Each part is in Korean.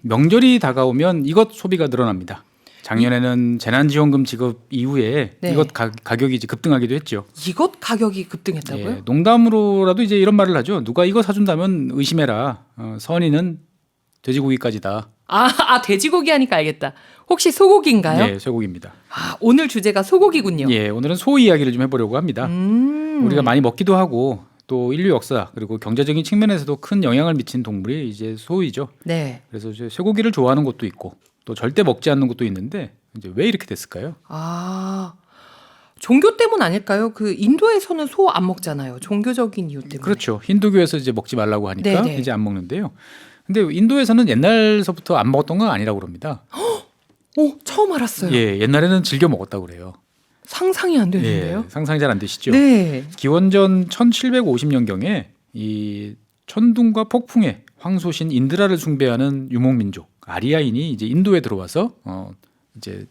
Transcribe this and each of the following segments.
명절이 다가오면 이것 소비가 늘어납니다. 작년에는 재난지원금 지급 이후에 네. 이것 가격이 이제 급등하기도 했죠. 이것 가격이 급등했다고요? 예, 농담으로라도 이제 이런 말을 하죠. 누가 이거 사준다면 의심해라. 선의는 돼지고기까지다. 돼지고기 하니까 알겠다. 혹시 소고기인가요? 예, 쇠고기입니다. 오늘 주제가 소고기군요. 예, 오늘은 소 이야기를 좀 해보려고 합니다. 우리가 많이 먹기도 하고 또 인류 역사 그리고 경제적인 측면에서도 큰 영향을 미친 동물이 이제 소이죠. 네. 그래서 이제 쇠고기를 좋아하는 곳도 있고 또 절대 먹지 않는 곳도 있는데 이제 왜 이렇게 됐을까요? 종교 때문 아닐까요? 그 인도에서는 소 안 먹잖아요. 종교적인 이유 때문에. 그렇죠. 힌두교에서 이제 먹지 말라고 하니까 네네. 이제 안 먹는데요. 근데 인도에서는 옛날서부터 안 먹었던 건 아니라고 그럽니다. 처음 알았어요. 예, 옛날에는 즐겨 먹었다고 그래요. 상상이 안 되는데요. 예, 상상이 잘 안 되시죠? 네. 기원전 1750년경에 이 천둥과 폭풍에 황소신 인드라를 숭배하는 유목민족 아리아인이 이제 인도에 들어와서 이제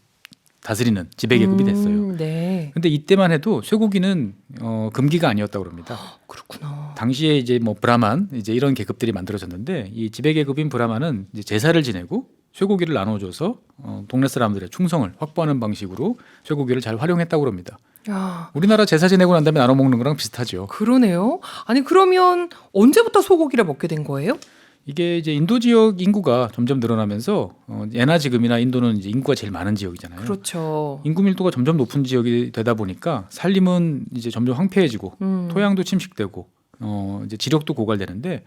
다스리는 지배계급이 됐어요. 네. 근데 이때만 해도 쇠고기는 금기가 아니었다고 그럽니다. 그렇구나. 당시에 이제 뭐 브라만 이제 이런 계급들이 만들어졌는데 이 지배계급인 브라만은 이제 제사를 지내고 쇠고기를 나눠줘서 동네 사람들의 충성을 확보하는 방식으로 쇠고기를 잘 활용했다고 그럽니다. 야, 우리나라 제사 지내고 난 다음에 나눠 먹는 거랑 비슷하죠. 그러네요. 아니 그러면 언제부터 소고기를 먹게 된 거예요? 이게 이제 인도 지역 인구가 점점 늘어나면서 예나 지금이나 인도는 이제 인구가 제일 많은 지역이잖아요. 그렇죠. 인구 밀도가 점점 높은 지역이 되다 보니까 살림은 이제 점점 황폐해지고 토양도 침식되고 이제 지력도 고갈되는데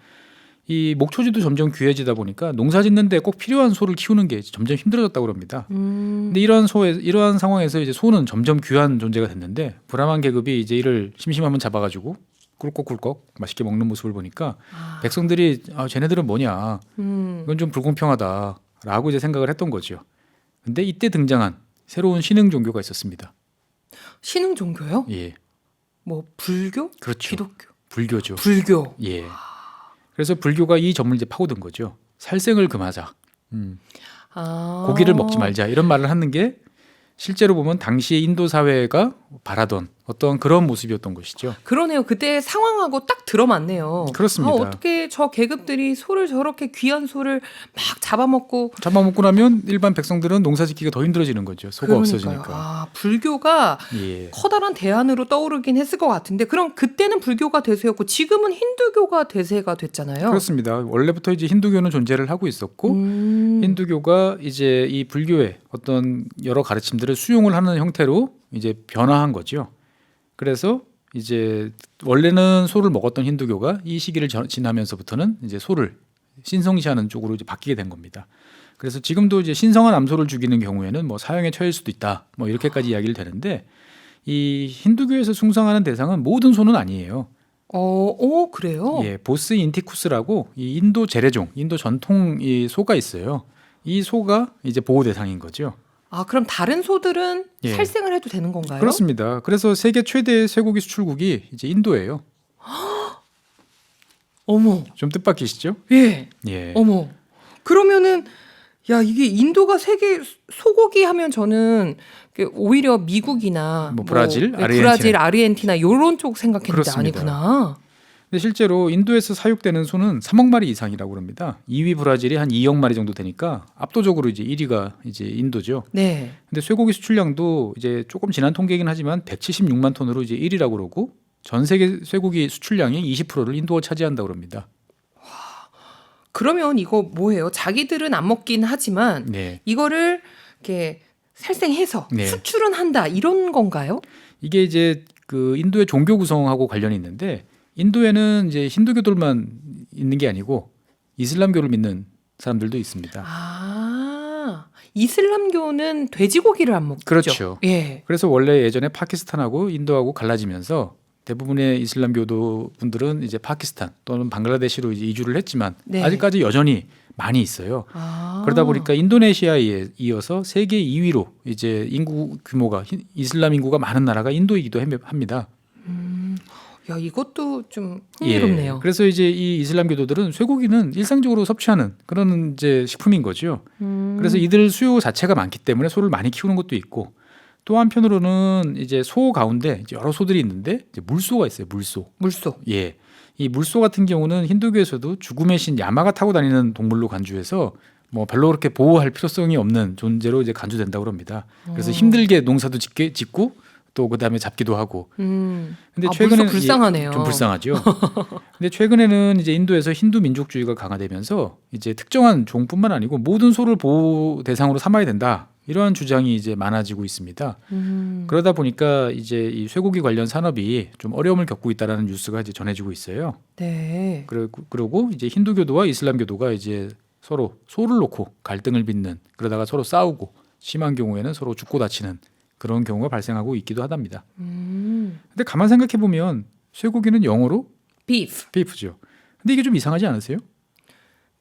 이 목초지도 점점 귀해지다 보니까 농사 짓는데 꼭 필요한 소를 키우는 게 점점 힘들어졌다고 합니다. 근데 이러한 상황에서 이제 소는 점점 귀한 존재가 됐는데 브라만 계급이 이제 이를 심심하면 잡아가지고 꿀꺽꿀꺽 맛있게 먹는 모습을 보니까 백성들이 쟤네들은 뭐냐 이건 좀 불공평하다라고 이제 생각을 했던 거죠. 근데 이때 등장한 새로운 신흥 종교가 있었습니다. 신흥 종교요? 예, 뭐 불교? 그렇죠. 기독교? 불교죠. 불교. 예. 그래서 불교가 이 점을 이제 파고든 거죠. 살생을 금하자. 고기를 먹지 말자 이런 말을 하는 게 실제로 보면 당시의 인도 사회가 바라던 어떤 그런 모습이었던 것이죠. 그러네요. 그때 상황하고 딱 들어맞네요. 그렇습니다. 어떻게 저 계급들이 소를 저렇게 귀한 소를 막 잡아먹고 나면 일반 백성들은 농사짓기가 더 힘들어지는 거죠. 소가 그러니까요. 없어지니까. 불교가 예. 커다란 대안으로 떠오르긴 했을 것 같은데 그럼 그때는 불교가 대세였고 지금은 힌두교가 대세가 됐잖아요. 그렇습니다. 원래부터 이제 힌두교는 존재를 하고 있었고 힌두교가 이제 이 불교의 어떤 여러 가르침들을 수용을 하는 형태로 이제 변화한 거죠. 그래서 이제 원래는 소를 먹었던 힌두교가 이 시기를 지나면서부터는 이제 소를 신성시하는 쪽으로 이제 바뀌게 된 겁니다. 그래서 지금도 이제 신성한 암소를 죽이는 경우에는 뭐 사형에 처할 수도 있다. 뭐 이렇게까지 이야기를 되는데 이 힌두교에서 숭상하는 대상은 모든 소는 아니에요. 그래요? 예, 보스 인티쿠스라고 이 인도 재래종, 인도 전통 이 소가 있어요. 이 소가 이제 보호 대상인 거죠. 그럼 다른 소들은 예. 살생을 해도 되는 건가요? 그렇습니다. 그래서 세계 최대 쇠고기 수출국이 이제 인도예요. 어머. 좀 뜻밖이시죠? 예. 예. 어머. 그러면은 이게 인도가 세계 소고기 하면 저는 오히려 미국이나 뭐 브라질, 아르헨티나 이런 쪽 생각했는데 그렇습니다. 아니구나. 근데 실제로 인도에서 사육되는 소는 3억 마리 이상이라고 합니다. 2위 브라질이 한 2억 마리 정도 되니까 압도적으로 이제 1위가 이제 인도죠. 네. 근데 쇠고기 수출량도 이제 조금 지난 통계이긴 하지만 176만 톤으로 이제 1위라고 그러고 전 세계 쇠고기 수출량의 20%를 인도가 차지한다고 합니다. 그러면 이거 뭐예요? 자기들은 안 먹긴 하지만 네. 이거를 이렇게 살생해서 네. 수출은 한다 이런 건가요? 이게 이제 그 인도의 종교 구성하고 관련이 있는데 인도에는 이제 힌두교들만 있는 게 아니고 이슬람교를 믿는 사람들도 있습니다. 이슬람교는 돼지고기를 안 먹죠. 그렇죠. 예. 그래서 원래 예전에 파키스탄하고 인도하고 갈라지면서 대부분의 이슬람교도 분들은 이제 파키스탄 또는 방글라데시로 이제 이주를 했지만 네. 아직까지 여전히 많이 있어요. 그러다 보니까 인도네시아에 이어서 세계 2위로 이제 인구 규모가 이슬람 인구가 많은 나라가 인도이기도 합니다. 이것도 좀 흥미롭네요. 예, 그래서 이제 이 이슬람교도들은 쇠고기는 일상적으로 섭취하는 그런 이제 식품인 거죠. 그래서 이들 수요 자체가 많기 때문에 소를 많이 키우는 것도 있고 또 한편으로는 이제 소 가운데 이제 여러 소들이 있는데 이제 물소가 있어요. 물소. 예. 이 물소 같은 경우는 힌두교에서도 죽음의 신 야마가 타고 다니는 동물로 간주해서 뭐 별로 그렇게 보호할 필요성이 없는 존재로 이제 간주된다고 합니다. 그래서 힘들게 농사도 짓고 또 그다음에 잡기도 하고. 근데 최근에는 벌써 불쌍하네요. 좀 불쌍하죠. 근데 최근에는 이제 인도에서 힌두 민족주의가 강화되면서 이제 특정한 종뿐만 아니고 모든 소를 보호 대상으로 삼아야 된다. 이러한 주장이 이제 많아지고 있습니다. 그러다 보니까 이제 이 쇠고기 관련 산업이 좀 어려움을 겪고 있다라는 뉴스가 이제 전해지고 있어요. 네. 그리고 이제 힌두교도와 이슬람교도가 이제 서로 소를 놓고 갈등을 빚는, 그러다가 서로 싸우고 심한 경우에는 서로 죽고 다치는 그런 경우가 발생하고 있기도 하답니다. 근데 가만 생각해 보면 쇠고기는 영어로 beef죠. 근데 이게 좀 이상하지 않으세요?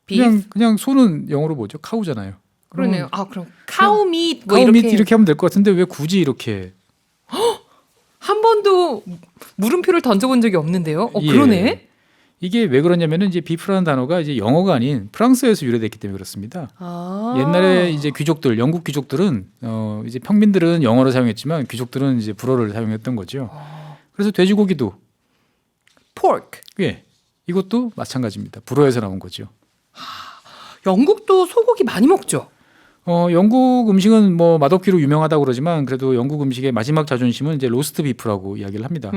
그냥 소는 영어로 뭐죠? 카우잖아요. 그러네요. 그럼 카우밋 뭐 이렇게 하면 될 것 같은데 왜 굳이 이렇게? 한 번도 물음표를 던져본 적이 없는데요. 예. 그러네. 이게 왜 그러냐면은 이제 비프라는 단어가 이제 영어가 아닌 프랑스에서 유래됐기 때문에 그렇습니다. 옛날에 이제 귀족들, 영국 귀족들은 이제 평민들은 영어를 사용했지만 귀족들은 이제 불어를 사용했던 거죠. 그래서 돼지고기도 pork. 예, 이것도 마찬가지입니다. 불어에서 나온 거죠. 영국도 소고기 많이 먹죠. 영국 음식은 뭐 맛없기로 유명하다고 그러지만 그래도 영국 음식의 마지막 자존심은 이제 로스트 비프라고 이야기를 합니다.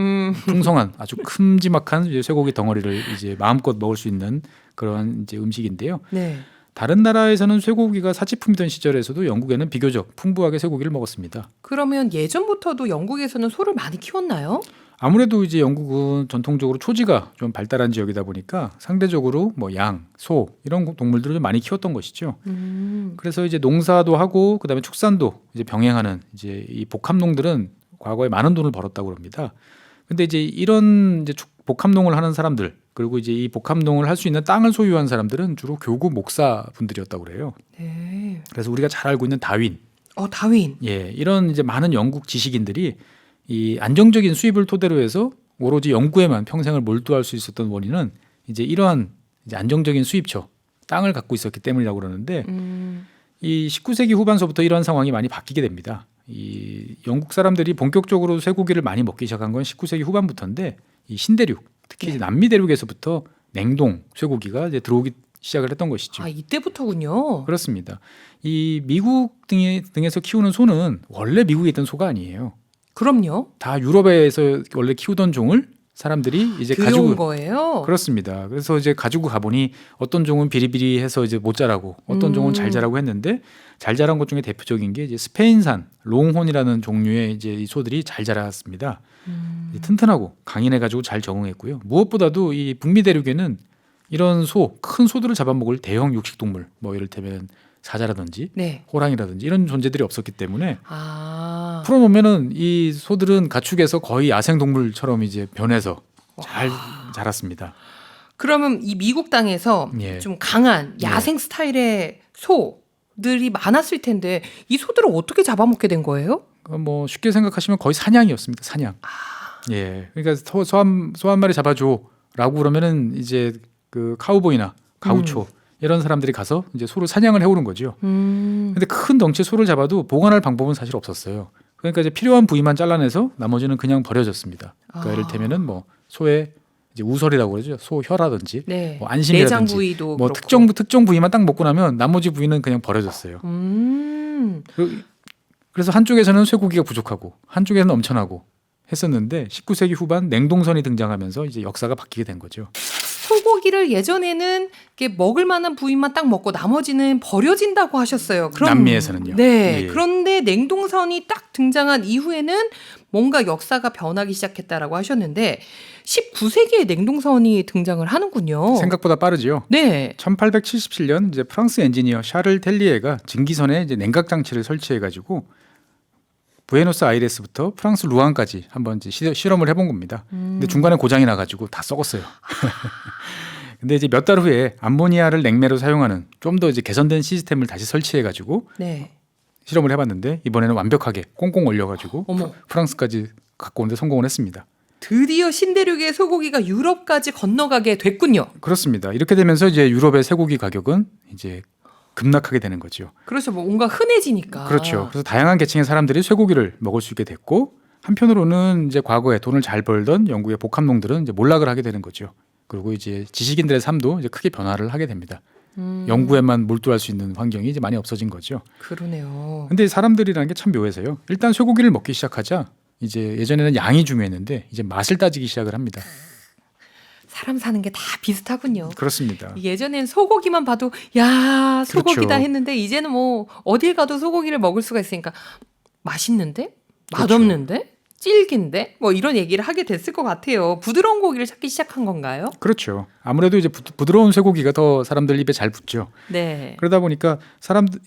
풍성한 아주 큼지막한 이제 쇠고기 덩어리를 이제 마음껏 먹을 수 있는 그런 이제 음식인데요. 네. 다른 나라에서는 쇠고기가 사치품이던 시절에서도 영국에는 비교적 풍부하게 쇠고기를 먹었습니다. 그러면 예전부터도 영국에서는 소를 많이 키웠나요? 아무래도 이제 영국은 전통적으로 초지가 좀 발달한 지역이다 보니까 상대적으로 뭐 양, 소 이런 동물들을 좀 많이 키웠던 것이죠. 그래서 이제 농사도 하고 그다음에 축산도 이제 병행하는 이제 이 복합농들은 과거에 많은 돈을 벌었다고 합니다. 근데 이제 이런 이제 복합농을 하는 사람들, 그리고 이제 이 복합농을 할 수 있는 땅을 소유한 사람들은 주로 교구 목사 분들이었다고 그래요. 네. 그래서 우리가 잘 알고 있는 다윈, 다윈. 예, 이런 이제 많은 영국 지식인들이 이 안정적인 수입을 토대로 해서 오로지 연구에만 평생을 몰두할 수 있었던 원인은 이제 이러한 이제 안정적인 수입처, 땅을 갖고 있었기 때문이라고 그러는데 이 19세기 후반서부터 이런 상황이 많이 바뀌게 됩니다. 이 영국 사람들이 본격적으로 쇠고기를 많이 먹기 시작한 건 19세기 후반부터인데 이 신대륙, 특히 이제 남미 대륙에서부터 냉동 쇠고기가 이제 들어오기 시작을 했던 것이죠. 이때부터군요. 그렇습니다. 이 미국 등에서 키우는 소는 원래 미국에 있던 소가 아니에요. 그럼요. 다 유럽에서 원래 키우던 종을 사람들이 이제 가지고 거예요. 그렇습니다. 그래서 이제 가지고 가보니 어떤 종은 비리비리해서 이제 못 자라고 어떤 종은 잘 자라고 했는데 잘 자란 것 중에 대표적인 게 이제 스페인산 롱혼이라는 종류의 이제 이 소들이 잘 자랐습니다. 튼튼하고 강인해가지고 잘 적응했고요. 무엇보다도 이 북미 대륙에는 이런 큰 소들을 잡아먹을 대형 육식동물, 뭐 이를테면 사자라든지 네. 호랑이라든지 이런 존재들이 없었기 때문에 아. 풀어놓으면은 이 소들은 가축에서 거의 야생 동물처럼 이제 변해서 잘 자랐습니다. 그러면 이 미국 땅에서 예. 좀 강한 야생 스타일의 소들이 많았을 텐데 이 소들을 어떻게 잡아먹게 된 거예요? 뭐 쉽게 생각하시면 거의 사냥이었습니다. 사냥. 예. 그러니까 소 한 마리 잡아줘라고 그러면은 이제 그 카우보이나 가우초 이런 사람들이 가서 이제 소를 사냥을 해오는 거죠. 근데 큰 덩치 소를 잡아도 보관할 방법은 사실 없었어요. 그러니까 이제 필요한 부위만 잘라내서 나머지는 그냥 버려졌습니다. 그러니까 이를테면은 뭐 소의 이제 우설이라고 그러죠. 소 혀라든지, 네. 뭐 안심이라든지, 내장 부위도 뭐 그렇고. 특정 부위만 딱 먹고 나면 나머지 부위는 그냥 버려졌어요. 그래서 한쪽에서는 쇠고기가 부족하고 한쪽에서는 넘쳐나고 했었는데 19세기 후반 냉동선이 등장하면서 이제 역사가 바뀌게 된 거죠. 소고기를 예전에는 이렇게 먹을 만한 부위만 딱 먹고 나머지는 버려진다고 하셨어요. 남미에서는요. 네. 예. 그런데 냉동선이 딱 등장한 이후에는 뭔가 역사가 변하기 시작했다라고 하셨는데 19세기에 냉동선이 등장을 하는군요. 생각보다 빠르죠. 네. 1877년 이제 프랑스 엔지니어 샤를 텔리에가 증기선에 이제 냉각 장치를 설치해 가지고 부에노스아이레스부터 프랑스 루앙까지 한번 이제 실험을 해본 겁니다. 근데 중간에 고장이 나가지고 다 썩었어요. 근데 이제 몇 달 후에 암모니아를 냉매로 사용하는 좀 더 이제 개선된 시스템을 다시 설치해 가지고 네. 실험을 해봤는데 이번에는 완벽하게 꽁꽁 얼려가지고 프랑스까지 갖고 오는데 성공을 했습니다. 드디어 신대륙의 소고기가 유럽까지 건너가게 됐군요. 그렇습니다. 이렇게 되면서 이제 유럽의 쇠고기 가격은 이제 급락하게 되는 거죠. 그렇죠. 뭔가 흔해지니까. 그렇죠. 그래서 다양한 계층의 사람들이 쇠고기를 먹을 수 있게 됐고 한편으로는 이제 과거에 돈을 잘 벌던 영국의 복합농들은 이제 몰락을 하게 되는 거죠. 그리고 이제 지식인들의 삶도 이제 크게 변화를 하게 됩니다. 연구에만 몰두할 수 있는 환경이 이제 많이 없어진 거죠. 그러네요. 근데 사람들이라는 게 참 묘해서요. 일단 쇠고기를 먹기 시작하자 이제 예전에는 양이 중요했는데 이제 맛을 따지기 시작을 합니다. 사람 사는 게 다 비슷하군요. 그렇습니다. 예전엔 소고기만 봐도 야 소고기다 그렇죠. 했는데 이제는 뭐 어딜 가도 소고기를 먹을 수가 있으니까 맛있는데? 그렇죠. 맛없는데? 질긴데? 뭐 이런 얘기를 하게 됐을 것 같아요. 부드러운 고기를 찾기 시작한 건가요? 그렇죠. 아무래도 이제 부드러운 쇠고기가 더 사람들 입에 잘 붙죠. 네. 그러다 보니까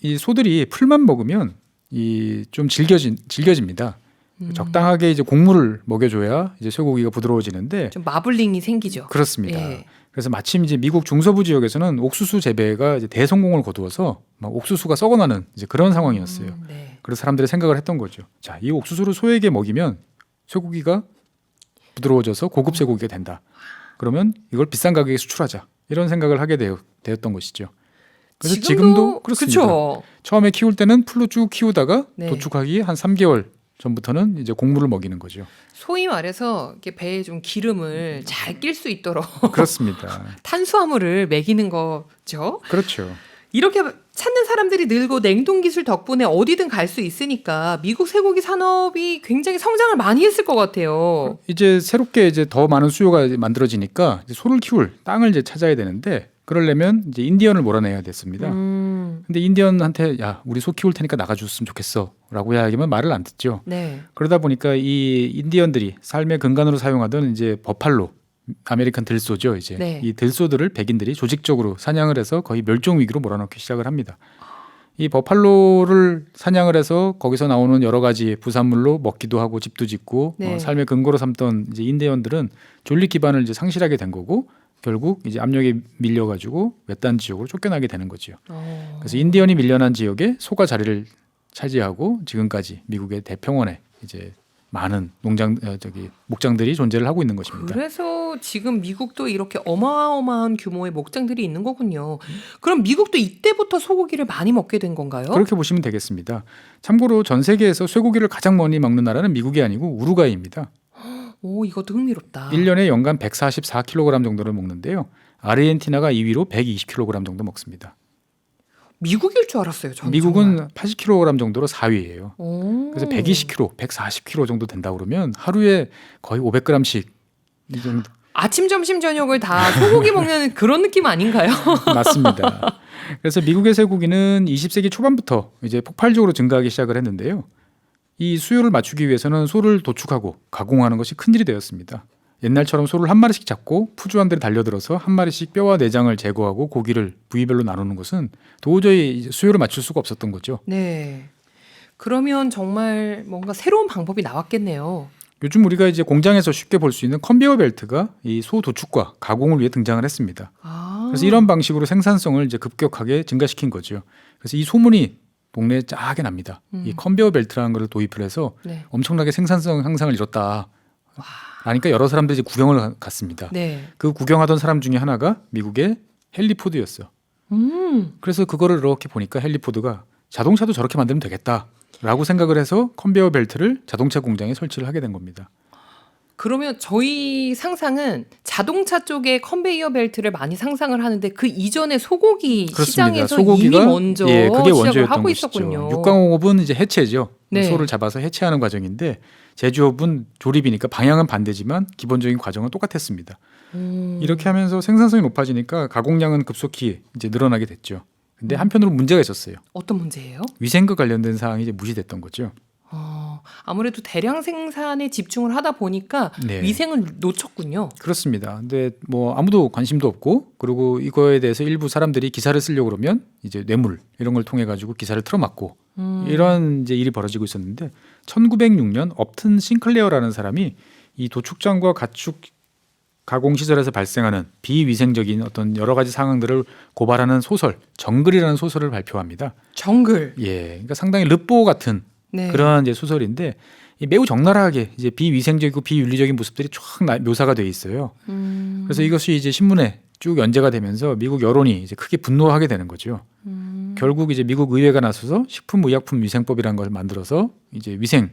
이 소들이 풀만 먹으면 이 좀 질겨집니다. 적당하게 이제 곡물을 먹여줘야 이제 쇠고기가 부드러워지는데 좀 마블링이 생기죠. 그렇습니다. 예. 그래서 마침 이제 미국 중서부 지역에서는 옥수수 재배가 이제 대성공을 거두어서 막 옥수수가 썩어나는 이제 그런 상황이었어요. 네. 그래서 사람들이 생각을 했던 거죠. 자, 이 옥수수를 소에게 먹이면 쇠고기가 부드러워져서 고급 쇠고기가 된다. 그러면 이걸 비싼 가격에 수출하자. 이런 생각을 하게 되었던 것이죠. 그래서 지금도 그렇습니다. 그렇죠. 처음에 키울 때는 풀로 쭉 키우다가 네. 도축하기 한 3개월 전부터는 이제 곡물을 먹이는 거죠. 소위 말해서 이렇게 배에 좀 기름을 잘 낄 수 있도록 그렇습니다. 탄수화물을 먹이는 거죠. 그렇죠. 이렇게 찾는 사람들이 늘고 냉동 기술 덕분에 어디든 갈 수 있으니까 미국 쇠고기 산업이 굉장히 성장을 많이 했을 것 같아요. 이제 새롭게 이제 더 많은 수요가 이제 만들어지니까 이제 소를 키울 땅을 이제 찾아야 되는데 그러려면 이제 인디언을 몰아내야 됐습니다. 근데 인디언한테 야 우리 소 키울 테니까 나가줬으면 좋겠어라고 이야기하면 말을 안 듣죠. 네. 그러다 보니까 이 인디언들이 삶의 근간으로 사용하던 이제 버팔로 아메리칸 들소죠. 이제 네. 이 들소들을 백인들이 조직적으로 사냥을 해서 거의 멸종 위기로 몰아넣기 시작을 합니다. 이 버팔로를 사냥을 해서 거기서 나오는 여러 가지 부산물로 먹기도 하고 집도 짓고 네. 삶의 근거로 삼던 이제 인디언들은 존립 기반을 이제 상실하게 된 거고 결국 이제 압력에 밀려가지고 외딴 지역으로 쫓겨나게 되는 거죠. 그래서 인디언이 밀려난 지역에 소가 자리를 차지하고 지금까지 미국의 대평원에 이제 많은 목장들이 존재를 하고 있는 것입니다. 그래서 지금 미국도 이렇게 어마어마한 규모의 목장들이 있는 거군요. 그럼 미국도 이때부터 소고기를 많이 먹게 된 건가요? 그렇게 보시면 되겠습니다. 참고로 전 세계에서 쇠고기를 가장 많이 먹는 나라는 미국이 아니고 우루과이입니다. 오, 이것도 흥미롭다. 1년에 연간 144kg 정도를 먹는데요. 아르헨티나가 2위로 120kg 정도 먹습니다. 미국일 줄 알았어요. 저는 미국은 정말. 80kg 정도로 4위예요. 오. 그래서 120kg, 140kg 정도 된다 그러면 하루에 거의 500g씩 이 정도 아침, 점심, 저녁을 다 소고기 먹는 그런 느낌 아닌가요? 맞습니다. 그래서 미국의 쇠고기는 20세기 초반부터 이제 폭발적으로 증가하기 시작을 했는데요. 이 수요를 맞추기 위해서는 소를 도축하고 가공하는 것이 큰일이 되었습니다. 옛날처럼 소를 한 마리씩 잡고 푸주함들이 달려들어서 한 마리씩 뼈와 내장을 제거하고 고기를 부위별로 나누는 것은 도저히 수요를 맞출 수가 없었던 거죠. 네. 그러면 정말 뭔가 새로운 방법이 나왔겠네요. 요즘 우리가 이제 공장에서 쉽게 볼 수 있는 컨베이어 벨트가 이 소 도축과 가공을 위해 등장을 했습니다. 아. 그래서 이런 방식으로 생산성을 이제 급격하게 증가시킨 거죠. 그래서 이 소문이 동네에 짜게 납니다. 이 컨베이어 벨트라는 걸 도입을 해서 네. 엄청나게 생산성 향상을 이뤘다. 그러니까 여러 사람들이 이제 구경을 갔습니다. 네. 그 구경하던 사람 중에 하나가 미국의 헨리 포드였어. 그래서 그거를 이렇게 보니까 헨리 포드가 자동차도 저렇게 만들면 되겠다라고 생각을 해서 컨베이어 벨트를 자동차 공장에 설치를 하게 된 겁니다. 그러면 저희 상상은 자동차 쪽에 컨베이어 벨트를 많이 상상을 하는데 그 이전에 소고기 그렇습니다. 시장에서 소고기가 이미 먼저 예, 그게 시작을 원조였던 하고 것이죠. 있었군요. 육강업은 이제 해체죠. 네. 소를 잡아서 해체하는 과정인데 제조업은 조립이니까 방향은 반대지만 기본적인 과정은 똑같았습니다. 이렇게 하면서 생산성이 높아지니까 가공량은 급속히 이제 늘어나게 됐죠. 근데 한편으로 문제가 있었어요. 어떤 문제예요? 위생과 관련된 사항이 이제 무시됐던 거죠. 아무래도 대량 생산에 집중을 하다 보니까 네. 위생을 놓쳤군요. 그렇습니다. 근데 뭐 아무도 관심도 없고 그리고 이거에 대해서 일부 사람들이 기사를 쓰려고 그러면 이제 뇌물 이런 걸 통해 가지고 기사를 틀어막고 이런 이제 일이 벌어지고 있었는데 1906년 업튼 싱클레어라는 사람이 이 도축장과 가축 가공 시설에서 발생하는 비위생적인 어떤 여러 가지 상황들을 고발하는 소설 정글이라는 소설을 발표합니다. 정글. 예, 그러니까 상당히 르뽀 같은 네. 그런 이제 소설인데 매우 적나라하게 이제 비위생적이고 비윤리적인 모습들이 쫙 묘사가 돼 있어요. 그래서 이것이 이제 신문에 쭉 연재가 되면서 미국 여론이 이제 크게 분노하게 되는 거죠. 결국 이제 미국 의회가 나서서 식품의약품위생법이라는 걸 만들어서 이제 위생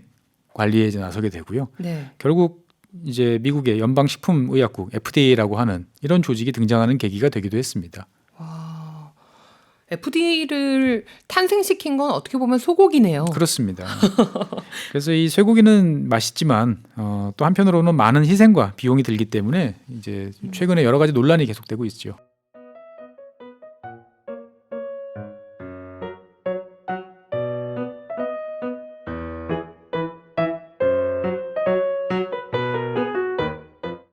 관리에 이제 나서게 되고요. 네. 결국 이제 미국의 연방식품의약국 FDA라고 하는 이런 조직이 등장하는 계기가 되기도 했습니다. 와, FDA를 탄생시킨 건 어떻게 보면 소고기네요. 그렇습니다. 그래서 이 쇠고기는 맛있지만 또 한편으로는 많은 희생과 비용이 들기 때문에 이제 최근에 여러 가지 논란이 계속되고 있죠.